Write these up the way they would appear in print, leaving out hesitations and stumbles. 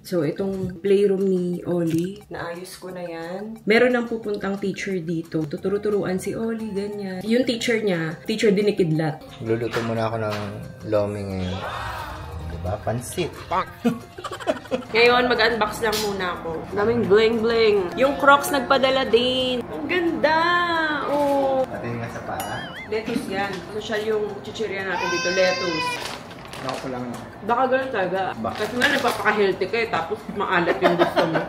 So, itong playroom ni Oli, naayos ko na yan. Meron nang pupuntang teacher dito. Tuturo-turuan si Oli, ganyan. Yung teacher niya, teacher din ni Kidlat. Luluto muna ako ng lomi ngayon. Diba? Pansit. Ngayon, mag-unbox lang muna ako. Daming bling-bling. Yung Crocs nagpadala din. Ang ganda! Oh. Natin nga sa paa. Lettuce yan. Social yung chichirya natin dito. Lettuce. Ako ko lang. Baka ganun talaga. Kasi nga nagpapaka-healthy ka tapos maalat yung gusto mo.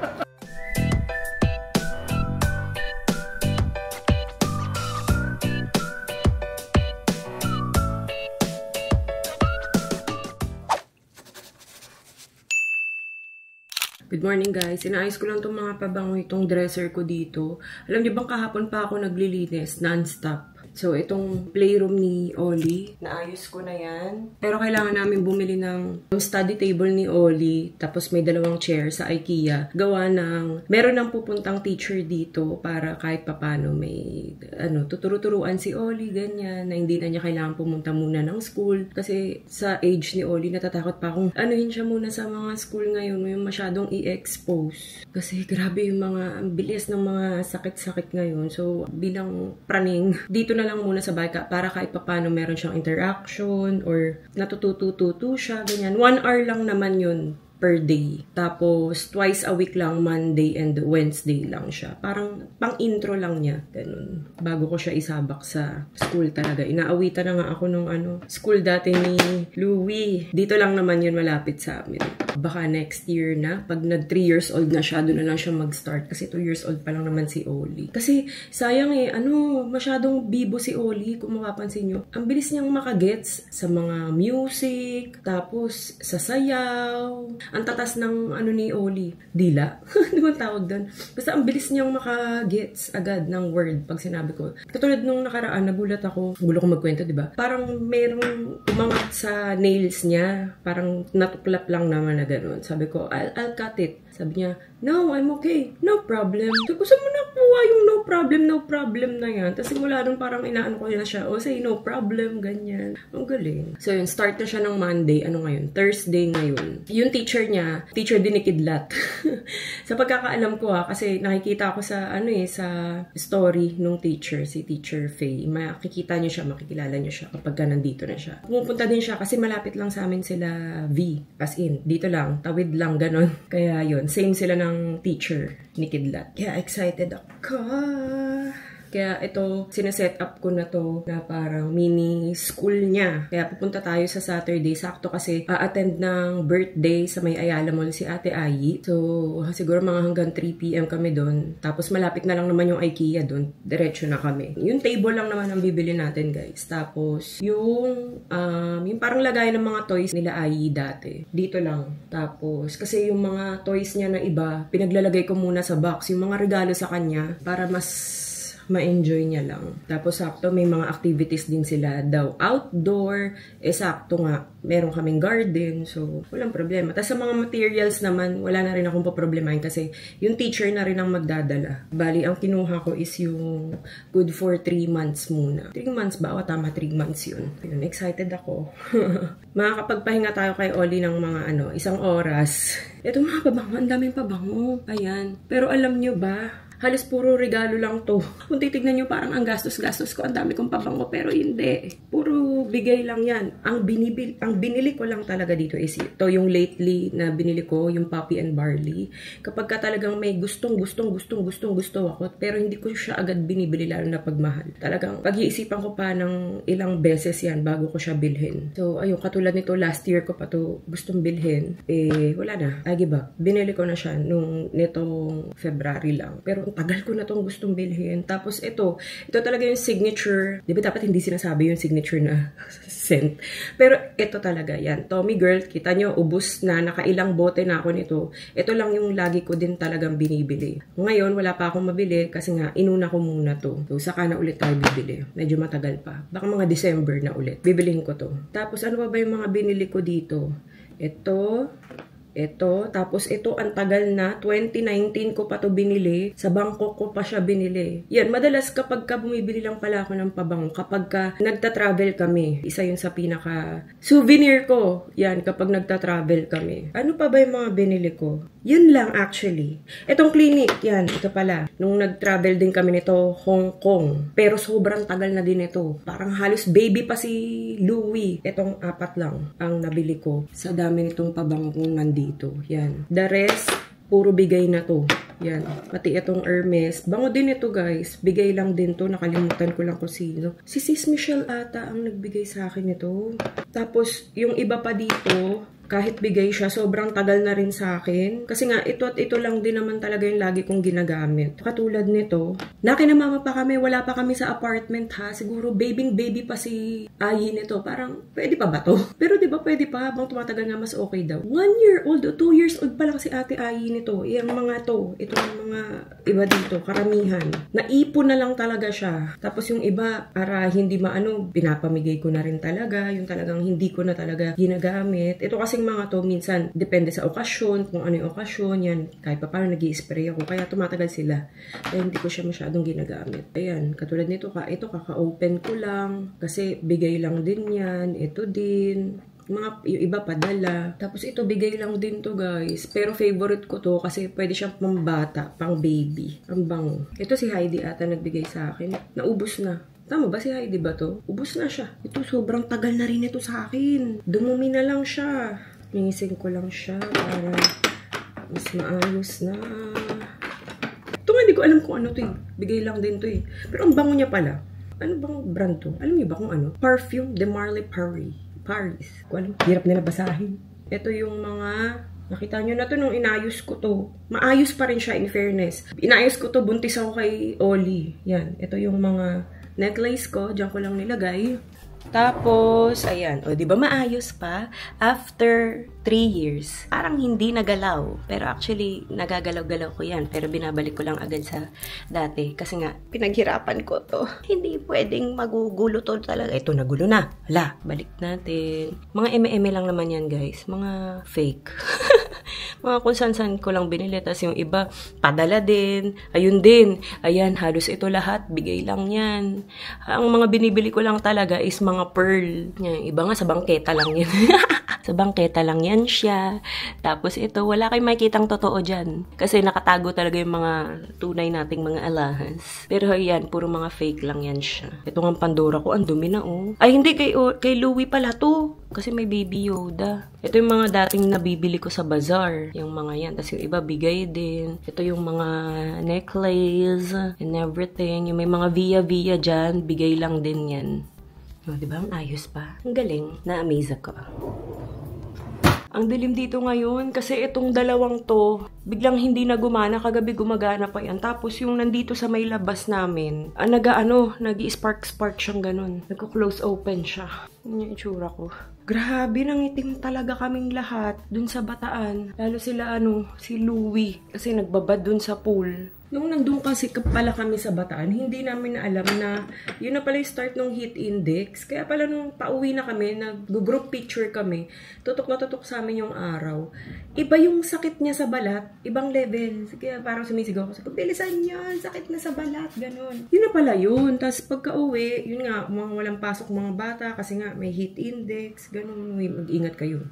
Good morning guys. Inaayos ko lang itong mga pabango, itong dresser ko dito. Alam niyo bang kahapon pa ako naglilinis non-stop. So, itong playroom ni Oli, naayos ko na yan. Pero kailangan namin bumili ng study table ni Oli, tapos may dalawang chair sa IKEA. Gawa ng, meron nang pupuntang teacher dito para kahit papano may, tuturo-turuan si Oli, ganyan, na hindi na niya kailangan pumunta muna ng school. Kasi sa age ni Oli, natatakot pa akong anuhin siya muna sa mga school ngayon, yung masyadong i-expose. Kasi grabe yung mga, ang bilis ng mga sakit-sakit ngayon. So, bilang praning, dito na lang muna sa bahay para kahit papano meron siyang interaction or natututututu siya, ganyan. 1 hour lang naman yun per day. Tapos, twice a week lang, Monday and Wednesday lang siya. Parang pang-intro lang niya. Ganun. Bago ko siya isabak sa school talaga. Inaawitan na nga ako nung school dati ni Louie. Dito lang naman yun malapit sa amin. Baka next year na, pag nag 3 years old na siya, doon na lang siya mag-start. Kasi 2 years old pa lang naman si Oli. Kasi, sayang masyadong bibo si Oli, kung mapapansin nyo. Ang bilis niyang makagets sa mga music, tapos sa sayaw. Ang tatas ng ni Oli. Dila. Di ba tawag doon? Basta ang bilis niyang makagets agad ng word pag sinabi ko. Katulad nung nakaraan, nagulat ako. Gulo ko magkwento, di ba? Parang merong umangat sa nails niya. Parang natuklap lang naman na gano'n. Sabi ko, I'll cut it. Sabi niya, no, I'm okay. No problem. Sabi ko, saan mo nakuha yung no problem na yan? Tapos simula nun parang inaano ko na siya, say no problem, ganyan. Ang galing. So yun, start na siya ng Monday. Ano ngayon? Thursday ngayon. Yung teacher niya, teacher din ni Kidlat. Sa pagkakaalam ko kasi nakikita ko sa, sa story nung teacher, si Teacher Faye. Makikita niyo siya, makikilala niyo siya kapag nandito na siya. Pumupunta din siya kasi malapit lang sa amin sila V. As in, dito lang, tawid lang, ganon. Kaya yun, same sila ng teacher ni Kidlat. Kaya excited ako. Kaya ito, sineset up ko na to na parang mini school niya. Kaya pupunta tayo sa Saturday. Sakto kasi attend ng birthday sa may Ayala Mall si Ate Ayi. So, siguro mga hanggang 3 PM kami doon. Tapos malapit na lang naman yung IKEA doon. Diretso na kami. Yung table lang naman ang bibili natin, guys. Tapos, yung parang lagay ng mga toys nila Ayi dati. Dito lang. Tapos, kasi yung mga toys niya na iba, pinaglalagay ko muna sa box. Yung mga regalo sa kanya para mas ma-enjoy niya lang. Tapos sakto may mga activities din sila daw outdoor. Sakto nga meron kaming garden. So walang problema. Tapos sa mga materials naman wala na rin akong poproblemahin kasi yung teacher na rin ang magdadala. Bali ang kinuha ko is yung good for 3 months muna. 3 months ba? O tama 3 months yun. Yun, excited ako. Makakapagpahinga tayo kay Oli ng mga 1 oras. Ito mga pabango. Ang daming pabango. Ayan. Pero alam nyo ba? Halos puro regalo lang to. Kung titignan nyo, parang ang gastos-gastos ko. Ang dami kong pabango, pero hindi. Puro bigay lang yan. Ang binili ko lang talaga dito is ito. Yung lately na binili ko, yung Poppy and Barley. Kapag ka talagang may gusto ako, pero hindi ko siya agad binibili, lalo na pagmahal. Talagang pag-iisipan ko pa ng ilang beses yan bago ko siya bilhin. So, ayun, katulad nito, last year ko pa to gustong bilhin. Wala na. I give up. Binili ko na siya nitong February lang. Pero tagal ko na itong gustong bilhin. Tapos ito talaga yung signature. Di ba dapat hindi sinasabi yung signature na scent? Pero ito talaga yan. Tommy Girl, kita nyo, ubus na. Nakailang bote na ako nito. Ito lang yung lagi ko din talagang binibili. Ngayon, wala pa akong mabili kasi nga, inuna ko muna to. So, saka na ulit tayo bibili. Medyo matagal pa. Baka mga December na ulit. Bibilihin ko to. Tapos, ano pa ba yung mga binili ko dito? Ito, Ito, tapos ito ang tagal na, 2019 ko pa to binili, sa Bangkok ko pa siya binili. Yan, madalas kapag ka bumibili lang pala ako ng pabango, kapag ka nagta-travel kami, isa yun sa pinaka souvenir ko, yan, kapag nagta-travel kami. Ano pa ba yung mga binili ko? Yun lang actually. Itong Clinique, yan, ito pala. Nung nag-travel din kami nito, Hong Kong. Pero sobrang tagal na din ito. Parang halos baby pa si Louis. Itong 4 lang ang nabili ko. Sa dami nitong pabango kong nandito. Yan. The rest, puro bigay na to. Yan. Pati itong Hermes. Bango din ito guys. Bigay lang din to. Nakalimutan ko lang kung sino. Si Sis Michelle ata ang nagbigay sa akin ito. Tapos, yung iba pa dito, kahit bigay siya, sobrang tagal na rin sa akin. Kasi nga, ito at ito lang din naman talaga yung lagi kong ginagamit. Katulad nito, nakinamama pa kami, wala pa kami sa apartment ha. Siguro baby pa si Ayi nito. Parang, pwede pa ba to? Pero di ba pwede pa, habang tumatagal nga mas okay daw. 1 year old o 2 years old pa lang si ate Ayi nito. Yung mga to, itong mga iba dito, karamihan. Naipon na lang talaga siya. Tapos yung iba, para hindi maano, pinapamigay ko na rin talaga. Yung talagang hindi ko na talaga ginagamit. Ito kasi mga to, minsan, depende sa okasyon, kung ano yung okasyon, yan, kahit pa paano nag-i-spray ako, kaya tumatagal sila. Kaya hindi ko siya masyadong ginagamit. Ayan, katulad nito, ito kaka-open ko lang, kasi bigay lang din yan, ito din, yung iba padala. Tapos ito, bigay lang din to guys, pero favorite ko to, kasi pwede siyang pambata, pang baby, ang bango. Ito si Heidi ata nagbigay sa akin, naubos na. Tama ba si Heidi ba to? Ubus na siya. Ito, sobrang tagal na rin ito sa akin. Dumumi na lang siya. Mingising ko lang siya para mas maayos na. Ito nga, hindi ko alam kung ano to eh. Bigay lang din to eh. Pero ang bango niya pala. Ano bang brand to? Alam niyo ba kung ano? Parfum de Marly Paris. Kung alam, hirap nila basahin. Ito yung mga... Nakita nyo na to nung inayos ko to. Maayos pa rin siya in fairness. Inayos ko to, buntis ako kay Oli. Yan. Ito yung mga... necklace ko, diyan ko lang nilagay. Tapos, ayan. O, di ba maayos pa? After 3 years, parang hindi nagalaw. Pero actually, nagagalaw-galaw ko yan. Pero binabalik ko lang agad sa dati. Kasi nga, pinaghirapan ko to. Hindi pwedeng magugulo to talaga. Ito, nagulo na. Hala, balik natin. Mga eme-eme lang naman yan, guys. Mga fake. Mga kung san-san ko lang binili. Tapos yung iba, padala din. Ayun din. Ayan, halos ito lahat. Bigay lang yan. Ang mga binibili ko lang talaga is mga pearl. Yan, iba nga sa bangketa lang yan. Sa bangketa lang yan siya. Tapos ito, wala kayong makikitang totoo dyan. Kasi nakatago talaga yung mga tunay nating mga alahas. Pero yan, puro mga fake lang yan siya. Ito nga Pandora ko, ang dumi na oh. Ay, hindi, kay Louis pala to. Kasi may Baby Yoda. Ito yung mga dating nabibili ko sa bazaar. Yung mga yan. Tapos yung iba bigay din. Ito yung mga necklace and everything. Yung may mga via dyan, bigay lang din yan. O, diba? Ang ayos pa. Ang galing. Na-amaze ako. Ang dilim dito ngayon kasi itong dalawang to, biglang hindi na gumana, kagabi gumagana pa yan. Tapos yung nandito sa may labas namin, nag-i-spark siyang ganun. Nagko-close open siya. Yun yung itsura ko. Grabe, nangitim talaga kaming lahat dun sa Bataan. Lalo sila si Louie kasi nagbabad dun sa pool. Nung nandun kasi pala kami sa Bataan, hindi namin na alam na yun na pala yung start ng heat index. Kaya pala nung pauwi na kami, nag-group picture kami, tutok na tutok sa amin yung araw. Iba yung sakit niya sa balat, ibang level. Kaya parang sumisigaw ako, bilisan yan, sakit na sa balat, ganun. Yun na pala yun. Tapos pagka uwi, yun nga, mga walang pasok mga bata kasi nga may heat index, ganun, mag-ingat kayo.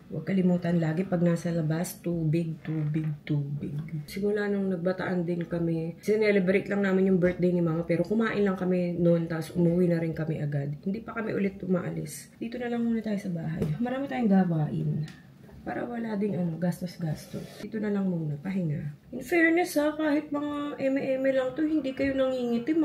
Huwag kalimutan lagi pag nasa labas, tubig. Simula nung nagbataan din kami, sinelebrate lang namin yung birthday ni Mama, pero kumain lang kami noon, tapos umuwi na rin kami agad. Hindi pa kami ulit umaalis. Dito na lang muna tayo sa bahay. Marami tayong gawain. Para wala ding gastos-gastos. Dito na lang muna, pahinga. In fairness kahit mga eme-eme lang to, hindi kayo nangingitim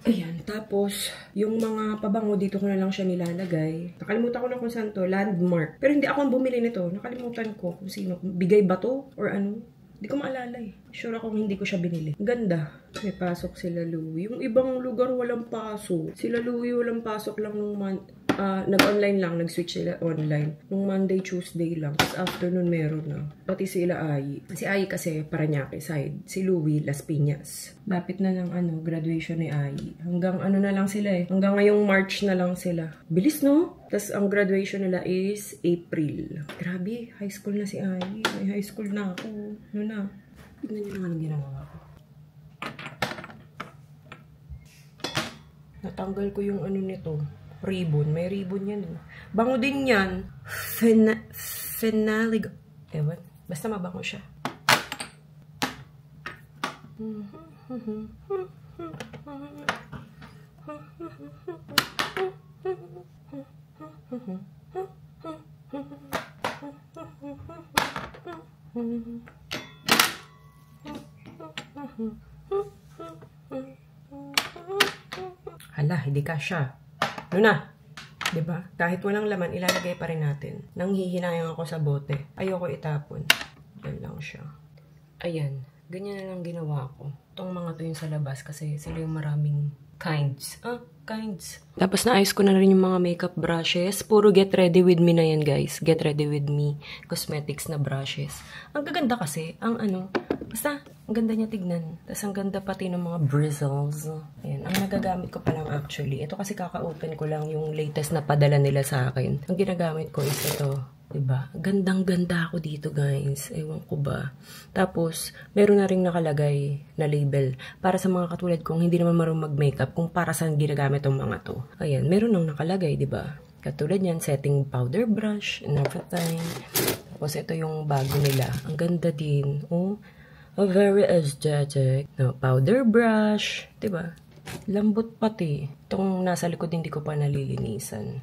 Ayan, tapos, yung mga pabango, dito ko na lang siya nilalagay. Nakalimutan ko na kung saan to, Landmark. Pero hindi ako ang bumili nito. Nakalimutan ko kung sino. Bigay ba to? Or ano? Hindi ko maalala Sure akong hindi ko siya binili. Ganda. May pasok sila Louie. Yung ibang lugar walang pasok. Sila Louie walang pasok lang nung month. nag-online lang, nag-switch sila online. Nung Monday, Tuesday lang. Tapos afternoon meron na. Pati sila Ai. Si Ai kasi Parañaque side. Si Louie, Las Piñas. Lapit na ng graduation ni Ai. Hanggang na lang sila eh. Hanggang ngayong March na lang sila. Bilis no? Tapos ang graduation nila is April. Grabe, high school na si Ai. May high school na ako. Ano na? Tignan niyo naman ang ginagawa ko. Natanggal ko yung nito. Ribbon. May ribbon yan. Bango din yan. Phenalig. Ewan. Basta mabango siya. Hala, hindi kasya. Ano na? Diba? Kahit walang laman, ilalagay pa rin natin. Nanghihinayang ako sa bote. Ayoko itapon. Yan lang siya. Ayan. Ganyan na lang ginawa ko. Itong mga to yung sa labas kasi sila yung maraming kinds. Kinds. Tapos naayos ko na rin yung mga makeup brushes. Puro get ready with me na yan, guys. Get ready with me. Cosmetics na brushes. Ang gaganda kasi, basta, ang ganda niya tignan. Tapos ang ganda pati ng mga bristles. Ayan, ang nagagamit ko pa lang actually. Ito kasi kaka-open ko lang yung latest na padala nila sa akin. Ang ginagamit ko is ito. Diba? Gandang-ganda ako dito, guys. Ewan ko ba. Tapos, meron na rin nakalagay na label para sa mga katulad kong hindi naman marunong mag-makeup kung para saan ginagamit ang mga to. Ayan, meron nang nakalagay, diba? Katulad yan, setting powder brush and everything. Tapos, ito yung bago nila. Ang ganda din. Oh, a very aesthetic. No, powder brush. Diba? Lambot pati. Itong nasa likod, hindi ko pa nalilinisan.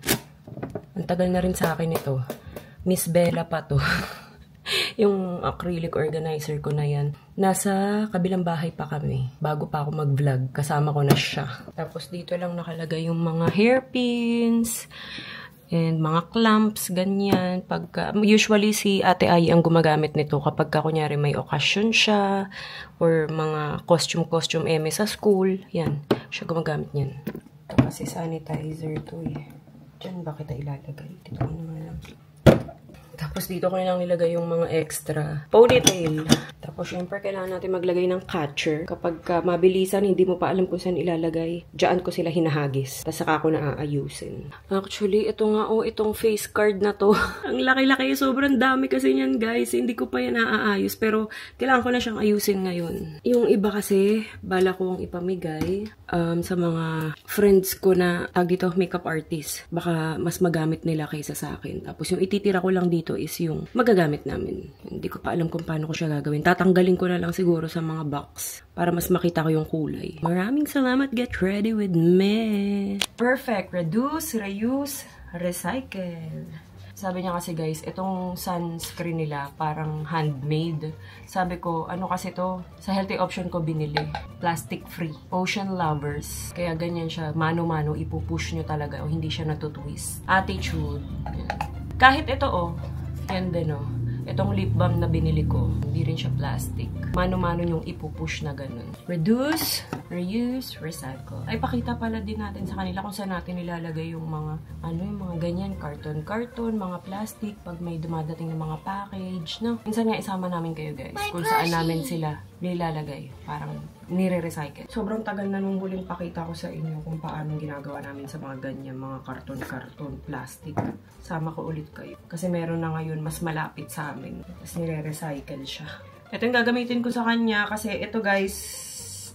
Ang tagal na rin sa akin ito. Miss Bella pa to. Yung acrylic organizer ko na yan. Nasa kabilang bahay pa kami. Bago pa ako mag-vlog. Kasama ko na siya. Tapos dito lang nakalagay yung mga hairpins. And mga clamps. Ganyan. Usually si Ate Ai ang gumagamit nito kapag kunyari may occasion siya. Or mga costume eme sa school. Yan. Siya gumagamit niyan. Ito kasi sanitizer to eh. Diyan ba kita ilalagay? Dito ko naman lang. Tapos dito ko lang nilagay yung mga extra ponytail. Tapos syempre kailangan natin maglagay ng catcher. Kapag mabilisan, hindi mo pa alam kung saan ilalagay. Diyan ko sila hinahagis. Tapos saka ko na aayusin. Actually, ito nga itong face card na to. Ang laki-laki. Sobrang dami kasi niyan, guys. Hindi ko pa yan naaayos. Pero kailangan ko na siyang ayusin ngayon. Yung iba kasi, bala kong ipamigay sa mga friends ko na dito makeup artist. Baka mas magamit nila kaysa sa akin. Tapos yung ititira ko lang dito is yung magagamit namin. Hindi ko pa alam kung paano ko siya gagawin. Tatanggalin ko na lang siguro sa mga box para mas makita ko yung kulay. Maraming salamat. Get ready with me. Perfect. Reduce, reuse, recycle. Sabi niya kasi guys, itong sunscreen nila parang handmade. Sabi ko, ano kasi to? Sa healthy option ko binili. Plastic free. Ocean lovers. Kaya ganyan siya. Mano-mano, ipupush nyo talaga o hindi siya natutwist. Attitude. Kahit ito yan din itong lip balm na binili ko, hindi rin siya plastic. Mano-mano yung ipupush na ganun. Reduce, reuse, recycle. Ay, pakita pala din natin sa kanila kung saan natin nilalagay yung mga, yung mga ganyan, carton, mga plastic, pag may dumadating ng mga package, no? Minsan nga isama namin kayo, guys, kung saan namin sila nilalagay. Parang nire-recycle. Sobrang tagal na nung huling pakita ko sa inyo kung paano ginagawa namin sa mga ganyan, mga karton, plastic. Sama ko ulit kayo. Kasi meron na ngayon mas malapit sa amin. Tapos nire-recycle siya. Ito yung gagamitin ko sa kanya kasi ito guys,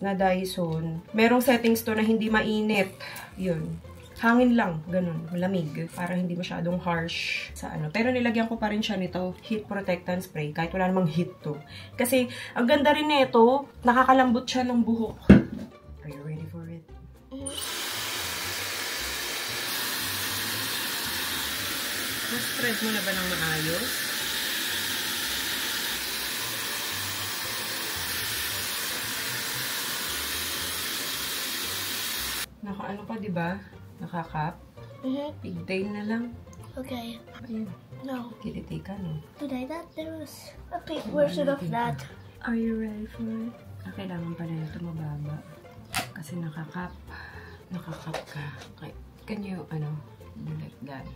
na Dyson. Merong settings to na hindi mainit. Yun. Hangin lang. Ganun. Lamig. Para hindi masyadong harsh sa Pero nilagyan ko pa rin siya nito. Heat protectant spray. Kahit wala namang heat to. Kasi, ang ganda rin nito. Nakakalambot siya ng buhok. Are you ready for it? Na-spread mo na ba ng maayos? Naka pa, diba? Nakakap? Pigtail na lang. Okay. Ayun. No. Kiliti ka, no? Today that there was a big version of that. Are you ready for it? Kailangan pa na ito mababa. Kasi nakakap. Nakakap ka. Okay. Can you, Like that.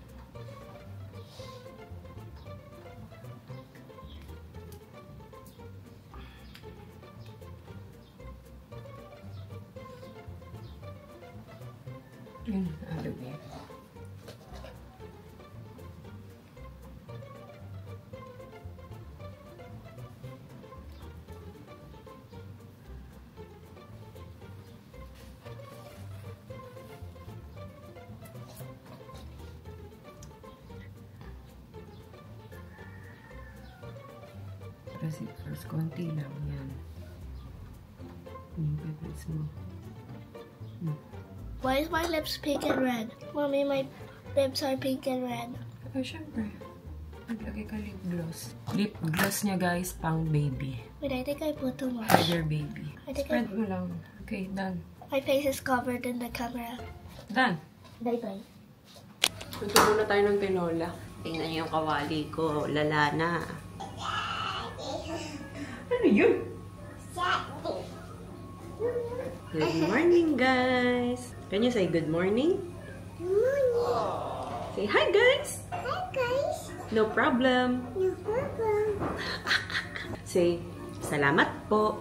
Yun, aloe vera. Kasi first, konti lang yan. Yung pepes mo. Why is my lips pink and red? Mommy, my lips are pink and red. Oh, syempre. Maglagay ka lip gloss. Lip gloss niya, guys, pang baby. Wait, I think I put too much. Tiger baby. I think Spread mo lang. Okay, done. My face is covered in the camera. Done. Bye-bye. Luto muna tayo ng tinola. Tingnan niyo yung kawali ko. Lala na. Ano yun? Good morning, guys. Can you say good morning? Good morning. Say hi, guys. Hi, guys. No problem. No problem. Say, salamat po.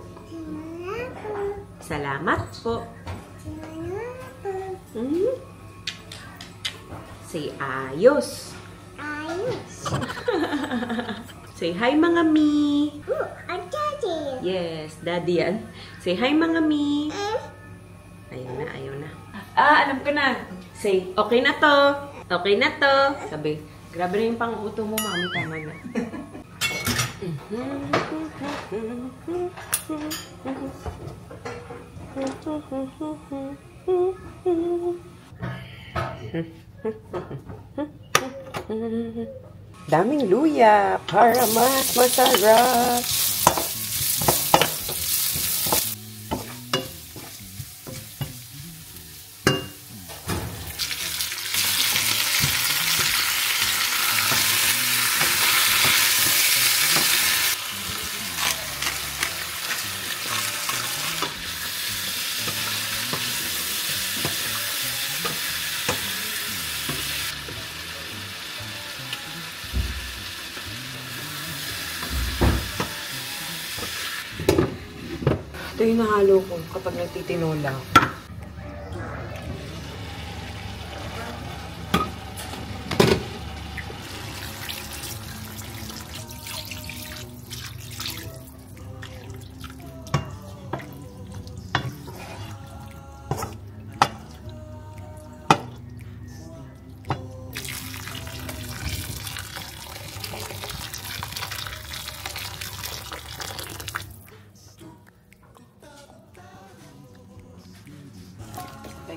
Salamat po. Hmm? Say, ayos. Ayos. Say, hi, mga mi. I'm daddy. Yes, daddy yan. Say, hi, mga mi. Ayaw na, ayaw na. Ah, alam ko na. Say, okay na to. Okay na to. Sabi, grabe na yung pang-uto mo, mami. Tama na. Daming luya para mas masarap. Ito yung nahalo ko kapag nagtitinola ako.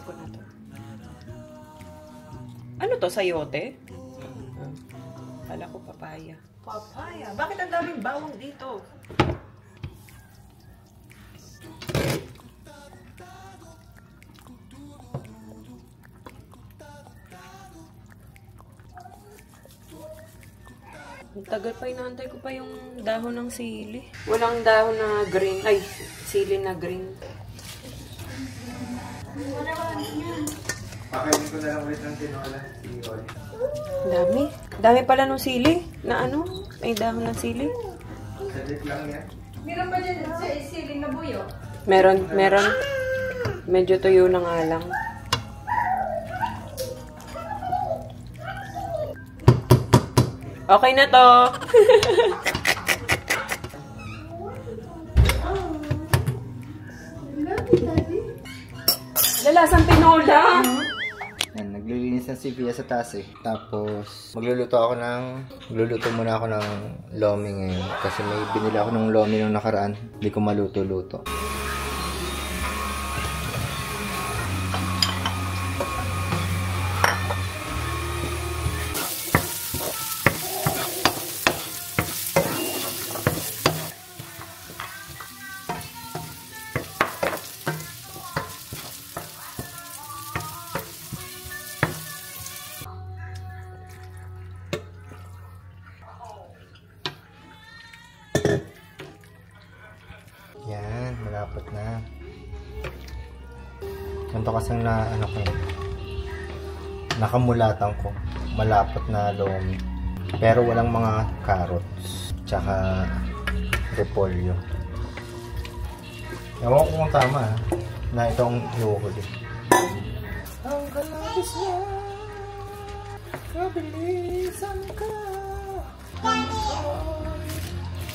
Ko na to. Ano to? Sayote? Kala ko papaya. Papaya? Bakit ang daming bawang dito? Ang tagal pa, inaantay ko pa yung dahon ng sili. Walang dahon na green. Ay, sili na green. Pakainin ko na lang ulit ng tinola. Dami. Dami pala nung sili. Na ano? May dahon ng sili. Salit lang yan. Meron ba dyan sa sili na buyo? Meron. Medyo tuyo na nga lang. Okay na to. Lalasang tinola. Yan, naglilinis ng si Pia sa taas eh. Tapos, magluluto muna ako ng lomi ngayon. Kasi may binili ako ng lomi nung nakaraan. Hindi ko maluto-luto. Yan, malapot na. Ganito kasang nakamulatan ko. Malapot na lomi. Pero walang mga carrots. Tsaka repolyo. Ewan ko kung tama na itong inuhuli. Ang kalabis niya, kabilisan ka.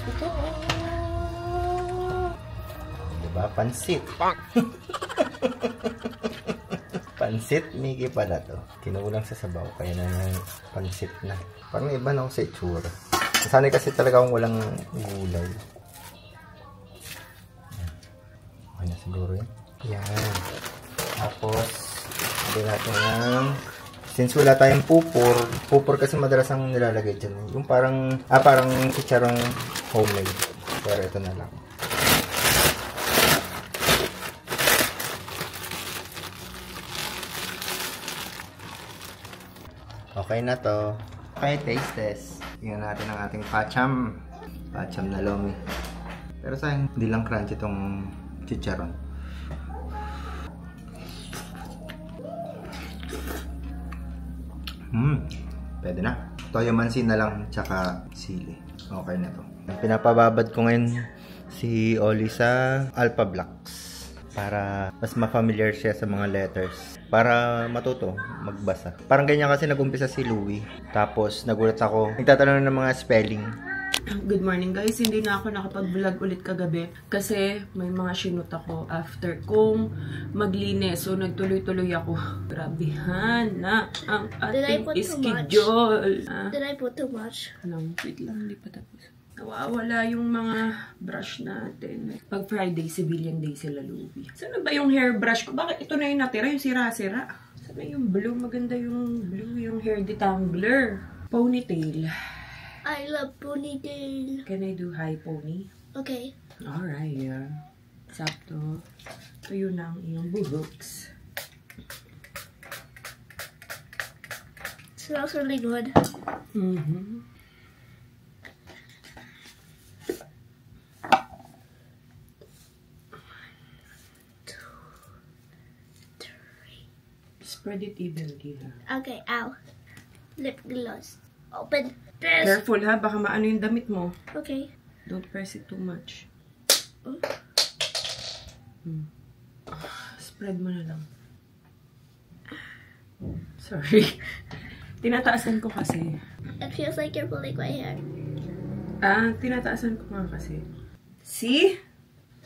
Ito. Diba? Pansit. Pansit, Mickey pala to. Kinulang sa sabaw, kaya na pansit na. Parang iba na ako sa itsura. Sanay kasi talaga akong walang gulay. Okay na siguro yan. Yan. Tapos, hindi natin ng... Since wala tayong pupur kasi madalas ang nilalagay dyan. Yung parang chicharong homemade. Pero ito na lang. Okay na to. Okay, taste test. Tingnan natin ang ating pacham. Pacham na lomi. Pero sayang, hindi lang crunchy itong chicharon. Pwede na. Toyo mansin na lang, tsaka sili. Okay na to. Pinapababad ko ngayon si Oli sa Alpha Blocks. Para mas ma-familiar siya sa mga letters. Para matuto magbasa. Parang ganyan kasi nag-umpisa si Louie. Tapos nagulat ako. Nagtatanong ng mga spelling. Good morning guys, hindi na ako nakapag-vlog ulit kagabi kasi may mga sinut ako after kong maglinis. So nagtuloy-tuloy ako. Grabehan na ang ating schedule. Did I put too much? Wait lang, hindi pa tapos. Nawawala yung mga brush natin. Pag Friday, civilian day sila, Louie. Saan ba yung hairbrush ko? Bakit ito na yung natira? Yung sira-sira. Saan yung blue? Maganda yung blue, yung hair detangler. Ponytail. I love ponytail. Can I do high pony? Okay. Alright, yeah. Sakto. Tuyo na ang iyong buhoks. Smells really good. Spread it evenly. Okay, ow. Lip gloss. Open this. Careful ha, baka maano yung damit mo. Okay. Don't press it too much. Spread mo na lang. Sorry. Tinataasan ko kasi. It feels like you're pulling my hair. Tinataasan ko nga kasi. See?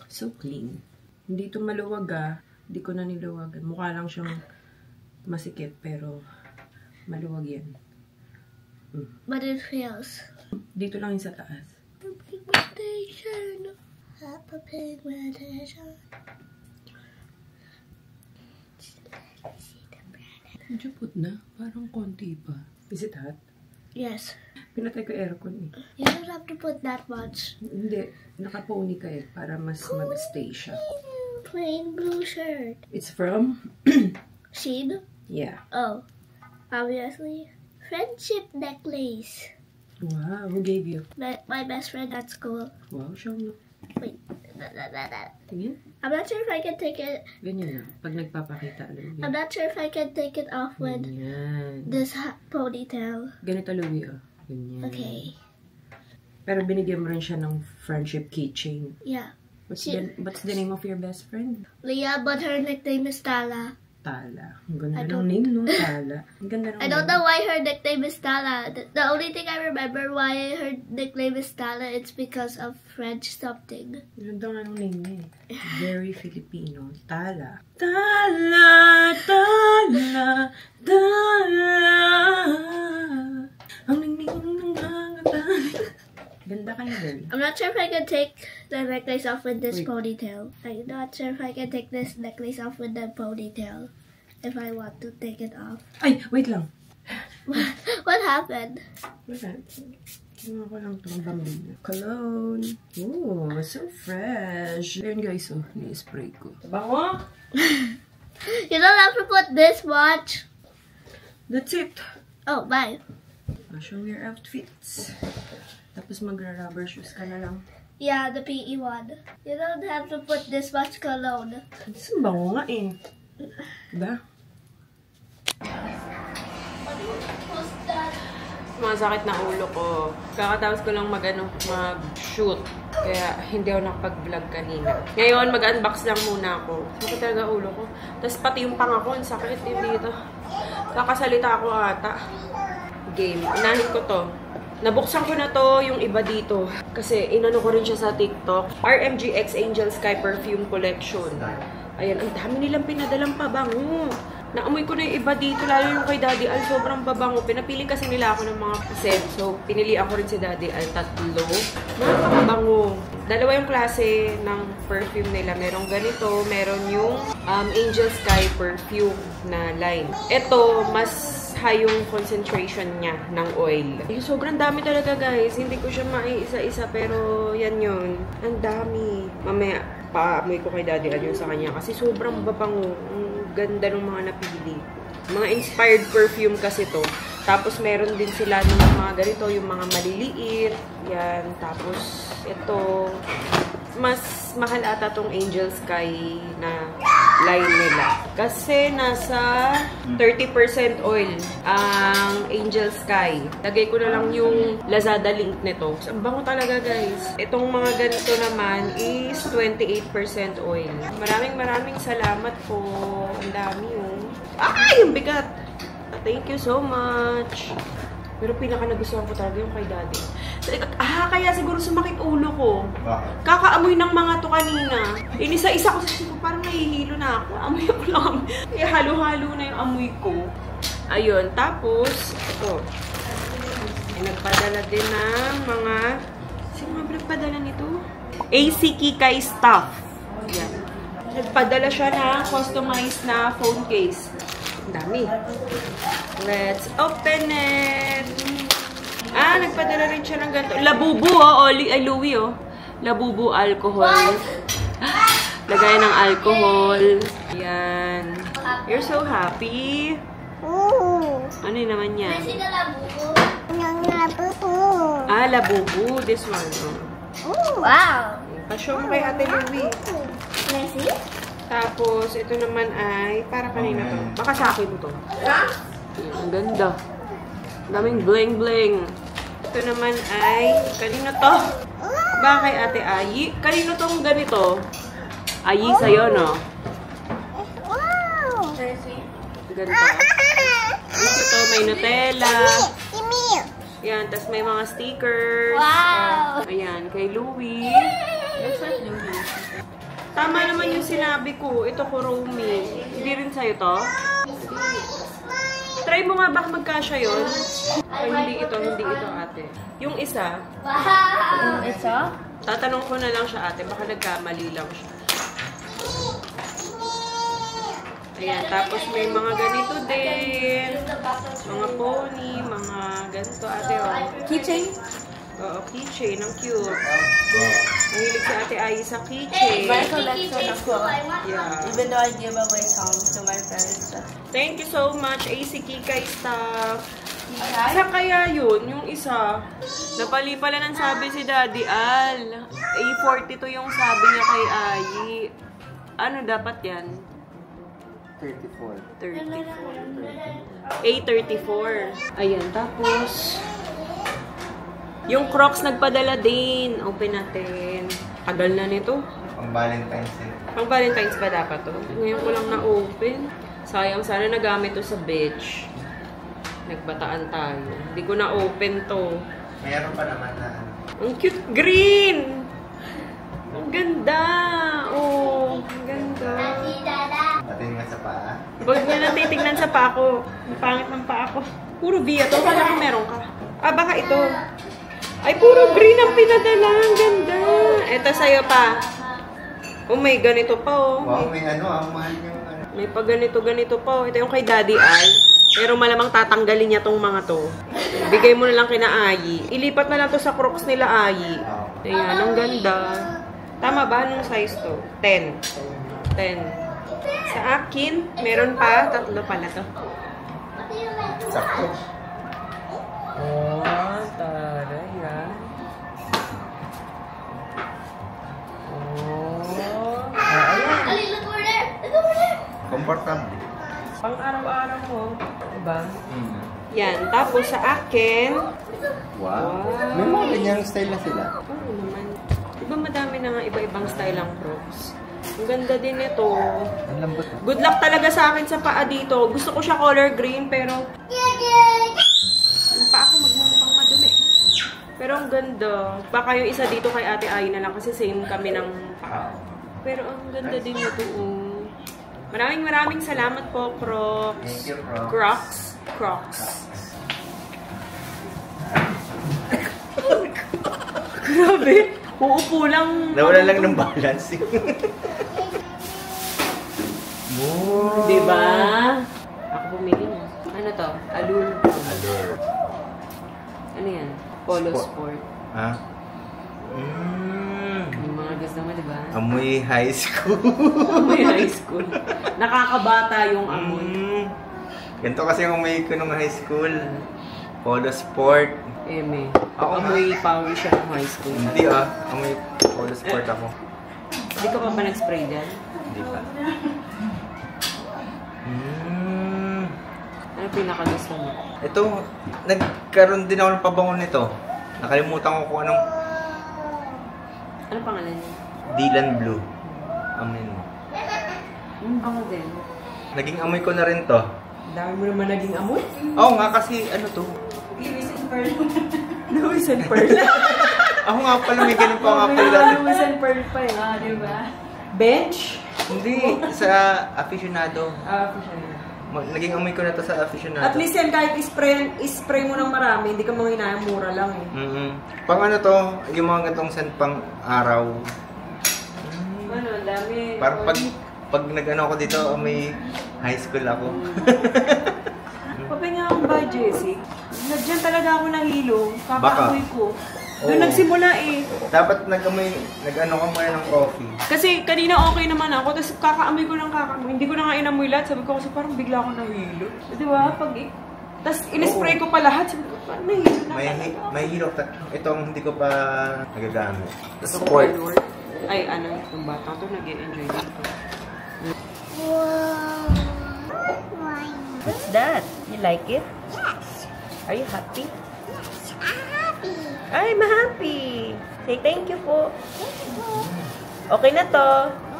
So clean. Hindi ito maluwag Hindi ko na niluwagan. Mukha lang siyang masikip pero maluwag yan. But it feels. Dito lang yung sa taas. Pigmentation. Pigmentation. Medyo put na. Parang konti pa. Is it hot? Yes. Pinatay ko aircon You don't have to put that much. Hindi. Nakapony ka para mas mag-stay siya. Plain blue shirt. It's from? Shein? Yeah. Oh. Obviously. Friendship necklace. Wow. Who gave you? My best friend at school. Wow. Show mo. Wait. Tingin? I'm not sure if I can take it. Ganyan na. Pag nagpapakita, Louie. I'm not sure if I can take it off with Ganyan. this ponytail. Ganito, Louie. Ganyan. Okay. Pero binigyan mo rin siya ng friendship keychain. Yeah. What's the name of your best friend? Leah, but her nickname is Tala. Tala. Ang ganda ng name, no? Tala. Ang ganda ng I don't know why her nickname is Tala. The only thing I remember why her nickname is Tala, it's because of French something. Ang ganda nga ng name niya Very Filipino. Tala. Tala, Tala, Tala. Ang ningning ng mga tala. Ganda ka na, girl. I'm not sure if I can take the necklace off with this ponytail. I'm not sure if I can take this necklace off with the ponytail. If I want to take it off. Ay, wait lang. What happened? Wala. Kinuha ko lang itong bambino. Cologne. Oh, so fresh. Ayan guys, ni-spray ko. Bango? You don't have to put this much. That's it. Oh, bye. Show your outfits. Tapos magra-rubber shoes ka na lang. Yeah, the PE one. You don't have to put this much cologne. Saan bango nga Diba? Masakit na ulo ko. Kakatapos ko lang mag-shoot. Kaya hindi ako nakapag-vlog kanina. Ngayon, mag-unbox lang muna ako. Sakit talaga ulo ko. Tapos pati yung panga ko, ang sakit din dito. Kakasalita ako ata. Game. Inahin ko to. Nabuksan ko na to yung iba dito. Kasi inano ko rin siya sa TikTok. RMGX Angel Sky Perfume Collection. Ayan, ang dami nilang pinadalang pabango. Naamoy ko na yung iba dito, lalo yung kay Daddy Al, sobrang babango. Pinapili kasi nila ako ng mga scent. So, pinili ako rin si Daddy Al, 3. Nakakabango. Dalawa yung klase ng perfume nila. Merong ganito, meron yung Angel Sky perfume na line. Ito, mas high yung concentration niya ng oil. Sobrang dami talaga, guys. Hindi ko siya maiisa-isa, pero yan yun. Ang dami. Mamaya, paamoy ko kay Daddy Al yun sa kanya kasi sobrang babango. Ganda ng mga napili. Mga inspired perfume kasi to. Tapos meron din sila ng mga ganito, yung mga maliliit. Yan. Tapos ito, mas mahal ata tong Angel Sky na line nila. Kasi nasa 30% oil ang Angel Sky. Lagay ko na lang yung Lazada link nito. Ang bango talaga, guys. Itong mga ganito naman is 28% oil. Maraming salamat po. Ang dami yung... Ay! Yung bigat! Thank you so much. Pero pinaka nagustuhan ko talaga yung kay Daddy. Kaya siguro sumakit ulo ko. Kakaamoy ng mga to kanina. Inisa-isa ko sa parang nahihilo na ako. Amoy ako lang. Kaya halo-halo na yung amoy ko. Ayun. Tapos, ito. Ay, nagpadala din ng mga... Sino nga nagpadala nito? AC Kikay Stuff. Yan. Nagpadala siya ng customized na phone case. Ang dami. Let's open it. Nagpadala rin siya ng ganito. Labubu, ay, Louis, Labubu alcohol. Lagay ng alcohol. Yan. You're so happy. Ano yun naman yan? Labubu. This one, Wow! Pa-show mo kay Ate Louie. Messi? Tapos, ito naman ay, para kanina to. Baka sa akin to. Ang ganda. Daming bling-bling. Ito naman ay, kanino to? Baka kay Ate Ayi. Kanino tong ganito? Ayi sa'yo, no? Wow! Ganito. Ito, may Nutella. Yan, tas may mga stickers. Wow! Ayan, kay Louie. Tama naman yung sinabi ko. Ito ko, Romy. Hindi rin sa'yo to? Try mo nga baka magkasya yun. Ay, hindi ito, ate. Yung isa. Wow! Isa? Tatanong ko na lang siya, ate. Baka nagkamali lang siya. Ayan, tapos may mga ganito din. Mga pony, mga ganito, ate. Keychain? Oo, keychain. Ang cute. Mahilig si Ate Ayi sa keychain. My collection ako. Yeah. Even though I give away some to my friends. Thank you so much, AC Kikay Stuff. Isa kaya yun, yung isa. Napali pala ng sabi si Daddy Al. A42 yung sabi niya kay Ayi. Ano dapat yan? 34. A34. Ayan, tapos... Yung Crocs nagpadala din. Open natin. Tagal na nito. Pang Valentine's Day. Pang Valentine's ba dapat to? Ngayon ko lang na-open. Sayang, sana nagamit to sa beach. Nagbataan tayo. Hindi ko na-open to. Mayroon pa naman na Ang cute green! Ang ganda! Oh, ang ganda. patingin nga sa paa. Huwag niya lang titignan sa paa ko. Ang pangit ng paa ko. Puro Via to. Kala ko meron ka. Baka ito. Ay, puro green ang pinadala. Ang ganda. Ito sa'yo pa. Oh, may ganito pa, oh. Wow, may ang mahal yung May pa ganito pa, oh. Ito yung kay Daddy Al. Pero malamang tatanggalin niya tong mga to. Bigay mo na lang kina Ayi. Ilipat na lang to sa Crocs nila Ayi. Ayan, ang ganda. Tama ba? Anong size to? 10. 10. Sa akin, meron pa. 3 pala to. sakto. Oh, taray ah. Comfortable. Pang araw-araw mo. Diba? Yan. Tapos sa akin, Wow. May mga ganyang style na sila. oo naman. Diba madami na nga iba-ibang style ang Crocs. Ang ganda din ito. Ang lambot. Good luck talaga sa akin sa paa dito. Gusto ko siya color green, pero yung paa ko magmumukhang madumi. Pero ang ganda. Baka yung isa dito kay Ate Ay na lang kasi same kami ng paa. Pero ang ganda din ito. Maraming salamat po, Crocs. Thank you, Crocs. Crocs. Grabe. Uupo lang. Nawala lang ng balance. Diba? Ako bumili na. Ano to? Allure. Allure. Ano yan? Polo Sport. Ha? Yung mga gusto mo, diba? Amoy high school. Amoy high school. Nakakabata yung amoy. Ganito kasi yung amoy ko nung high school. Polo Sport. Eme. Ako Amoy power siya ng high school. Hindi amoy Polo Sport ako. Hindi ka pa ba nag-spray dyan? Hindi pa. Ano pinakagusto mo? Ito, nagkaroon din ako ng pabango nito. Nakalimutan ko kung anong Ano pangalan niya? Dylan Blue. Amoy mo. Ako din. Naging amoy ko na rin to. Dami mo naman naging amoy? Oo nga kasi ano to. Lewis and Pearl. Lewis and Pearl. Ako nga pala may ganun pa nga May pala. Lewis and Pearl pa eh. Diba? Bench? Hindi, sa aficionado. Naging amoy ko na to sa aficionado. At least yan kahit spray mo ng marami, hindi ka mga inayang mura lang eh. Pang ano to, yung mga gantong scent pang araw. Ano, ang dami. Parang pag nag-ano ako dito, may high school ako. Papahinga akong ba, Jessie? Diyan talaga ako nahilo. Kakaamoy ko. Doon Oo. nagsimula eh. Dapat nag-ano ka muna ng coffee. Kasi kanina okay naman ako, tapos kakaamoy ko ng kakaamoy. Hindi ko na nga inamoy lahat. Sabi ko kasi parang bigla akong nahilo. Di ba? Tapos in-spray ko pa lahat. Sabi ko, parang nahilo na. May hilok. Itong hindi ko pa nagagamit. Sport. Ay, ano, yung bata to nag-enjoy dito. What's that? You like it? Yes. Are you happy? Yes, I'm happy. I'm happy. Say thank you po. Thank you. Okay na to.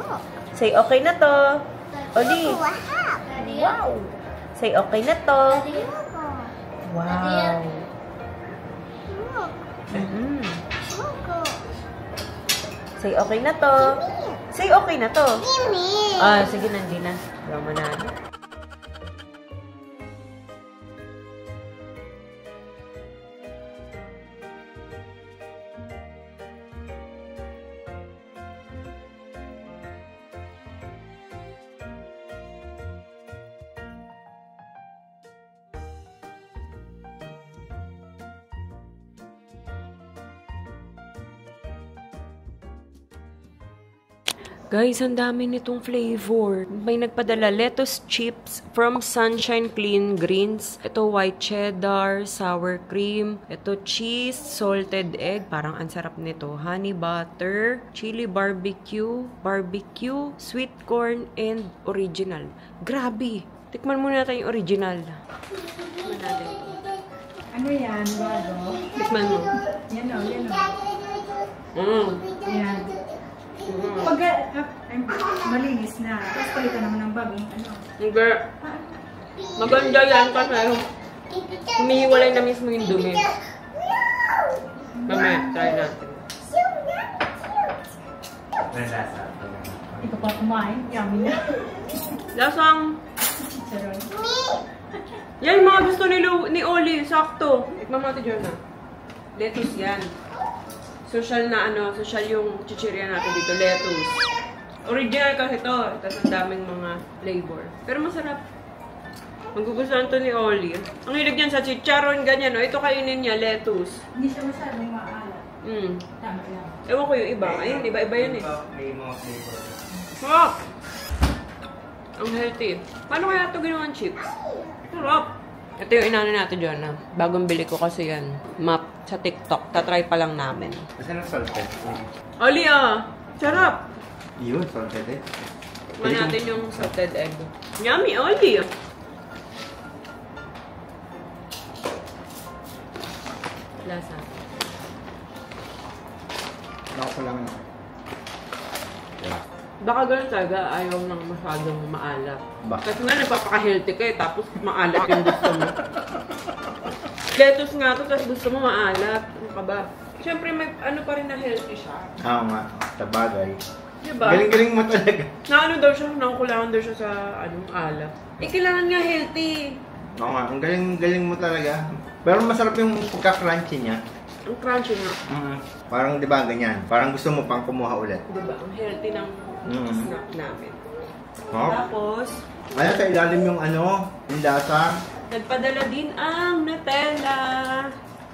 Oh. Say okay na to. Oli. Oh, wow. Wow. Say okay na to. Wow. Look. Mm-hmm. Look. Say okay na to. Say okay na to. Mimi. Ah, sige, nandiyan na. Wala na. Guys, ang dami nitong flavor. May nagpadala lettuce chips from Sunshine Clean Greens. Ito white cheddar, sour cream. Ito cheese, salted egg. Parang ang sarap nito. Honey butter, chili barbecue, sweet corn, and original. Grabe! Tikman muna natin yung original. Tikman natin ito. Ano yan, bago? Tikman mo. Yan o, yan o. Yan. Pag malinis na, tapos palitan naman ng bagong ano. Hindi. Maganda yan kasi humihiwalay na mismo yung dumi. Mamaya, try natin. Hindi ko pa kumain. Yummy na. Lasang, Charon. yan yung mga gusto ni Oli, sakto. Tikman natin dyan na. Lettuce yan. Social na ano, social yung chichirya natin dito, lettuce. Original kasi to, tapos ang daming mga flavor. Pero masarap. Magugustuhan to ni Oli. Ang hilig niyan sa chicharon, ganyan, no? Ito kainin niya, lettuce. Hindi siya masyadong maalat. Tama lang. Ewan ko yung iba. Ayun, iba-iba yun eh. May mga flavor. Sarap! Ang healthy. Paano kaya ito ginawang chips? Sarap! Ito yung inano natin dyan na. Bagong bili ko kasi yan. Map sa TikTok. Tatry pa lang namin. Kasi ng salted. Oli ah! Sarap! Yun, salted eh. Tikman natin yung salted egg. Yummy, Oli! Lasa. Ako lang. Baka ganun talaga, ayaw nang masyadong maalat. Bakit? Kasi nga nagpapaka-healthy ka eh, tapos maalat yung gusto mo. Lettuce nga to, tapos gusto mo maalat. Ano ka ba? Siyempre may ano pa rin na healthy siya. Oo nga, sabagay. Diba? Galing-galing mo talaga. Na ano daw siya, nakukulangan daw siya sa anong alat. Eh, kailangan nga healthy. Oo nga, ang galing-galing mo talaga. Pero masarap yung pagka-crunchy niya. Ang crunchy nga. Parang di ba ganyan? Parang gusto mo pang kumuha ulit. Diba? Ang healthy ng snack namin. Oh. Tapos, Ayan sa ilalim yung ano, yung lasa. nagpadala din ang Nutella.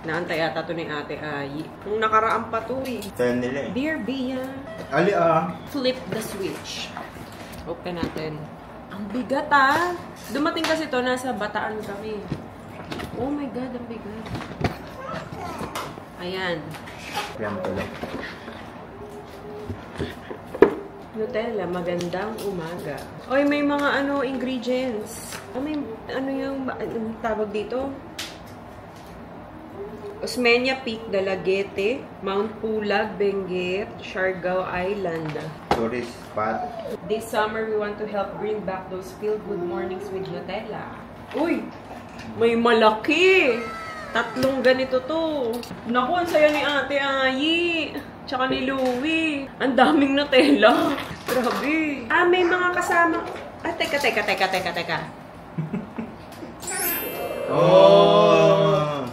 Naantay ata to ni Ate Ayi. Nung nakaraan pa to eh. Kaya nila eh. Dear Bia, Ali flip the switch. Open natin. Ang bigat ah. Dumating kasi to, nasa Bataan kami. Oh my God, ang bigat. Ayan. Yan pala. Nutella, magandang umaga. Oy, may mga ano, ingredients. May ano yung tawag dito? Osmeña Peak, Dalagete, Mount Pulag, Benguet, Siargao Island. Tourist spot. This summer, we want to help bring back those feel-good mornings with Nutella. Uy! May malaki! 3 ganito to. Naku, ang saya ni Ate Ayi. Tsaka ni Louie. Ang daming Nutella. Grabe. Ah, may mga kasama. Ah, teka. Oh!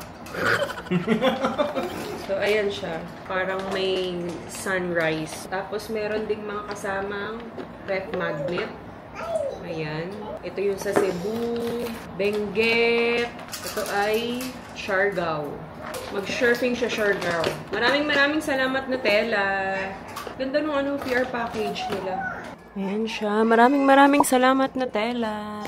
So, ayan siya. Parang may sunrise. Tapos, meron ding mga kasamang ref magnet. Ayan. Ito yung sa Cebu, Benguet. Ito ay Siargao. Mag-surfing siya, Siargao. Maraming salamat, Nutella. Ganda nung ano, PR package nila. Ayan siya. Maraming salamat, Nutella.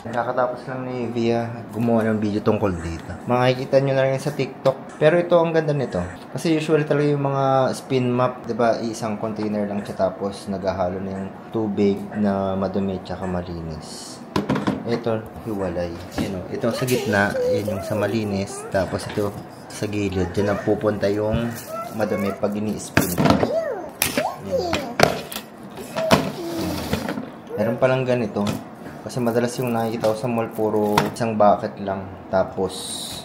Nakakatapos lang ni Via gumawa ng video tungkol dito. Makikita nyo na rin sa TikTok. Pero ito, ang ganda nito. Kasi usually talaga yung mga spin map, diba, isang container lang siya tapos naghahalo na yung tubig na madumi tsaka malinis. Ito, hiwalay. Yun, ito sa gitna, yun yung sa malinis. Tapos ito sa gilid. Diyan na pupunta yung madumi pag ini-spin. Meron palang ganito. Kasi madalas yung nakikita ko sa mall, puro isang bucket lang. Tapos...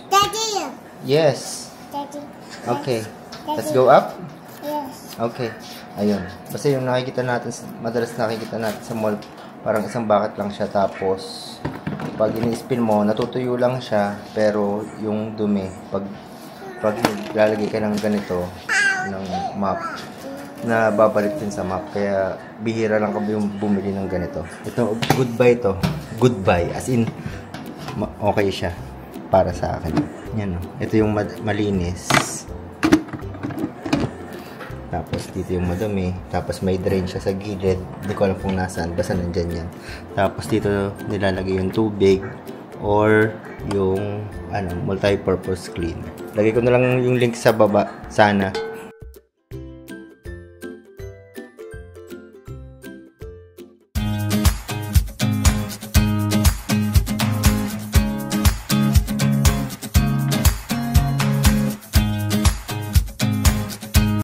Daddy! Yes! Daddy. Okay. Let's go up? Yes. Okay. Ayun. Basta yung nakikita natin, madalas nakikita natin sa mall, parang isang bucket lang siya. Tapos, pag ini-spin mo, natutuyo lang siya. Pero yung dumi, pag lalagay ka ng ganito, ng map, na babalik din sa map. Kaya bihira lang kami yung bumili ng ganito. Ito, goodbye to. Goodbye. As in, okay siya para sa akin. Yan o. Ito yung malinis. Tapos dito yung madumi. Tapos may drain siya sa gilid. Hindi ko alam kung nasaan. Basta nandyan yan. Tapos dito nilalagay yung tubig or yung multi-purpose cleaner. Lagay ko na lang yung link sa baba. Sana.